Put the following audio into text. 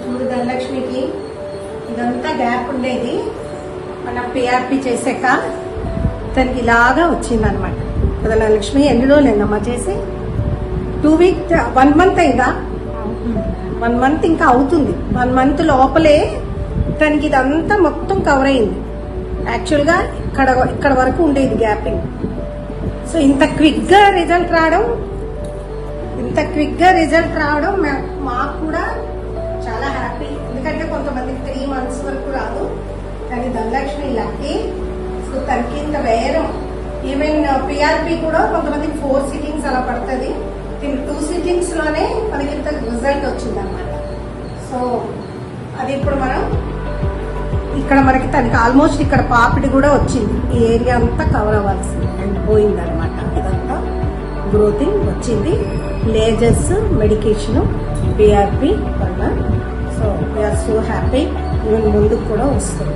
చూడు ధనలక్ష్మికి ఇదంతా గ్యాప్ ఉండేది, మన పిఆర్పి చేసాక తనకి ఇలాగా వచ్చిందనమాట. ధనలక్ష్మి ఎన్ని రోజులేనమ్మా చేసి 2 వీక్ 1 మంత్ అయిందా? 1 మంత్ ఇంకా అవుతుంది. 1 మంత్ లోపలే తనకి ఇదంతా మొత్తం కవర్ అయింది. యాక్చువల్గా ఇక్కడ వరకు ఉండేది గ్యాపింగ్. సో ఇంత క్విక్ గా రిజల్ట్ రావడం మాకు కూడా చాలా హ్యాపీ. ఎందుకంటే కొంతమందికి 3 months వరకు రాదు, కానీ ధనలక్ష్మి లక్కీ. సో తనకి ఇంత వేరం. ఈవెన్ పిఆర్పి కూడా కొంతమందికి 4 sittings అలా పడుతుంది. 2 sittings లోనే మనకి ఇంత రిజల్ట్ వచ్చింది అనమాట. సో అది ఇప్పుడు మనం ఇక్కడ మనకి తనకి ఆల్మోస్ట్ ఇక్కడ పాపిడి కూడా వచ్చింది. ఈ ఏరియా అంతా కవర్ అవ్వాల్సింది అండ్ పోయింది అనమాట. ఇదంతా గ్రోతింగ్ వచ్చింది. లేజర్స్, మెడికేషన్, పిఆర్పి వల్ల. So we are so happy. Even ముందుకు కూడా వస్తుంది.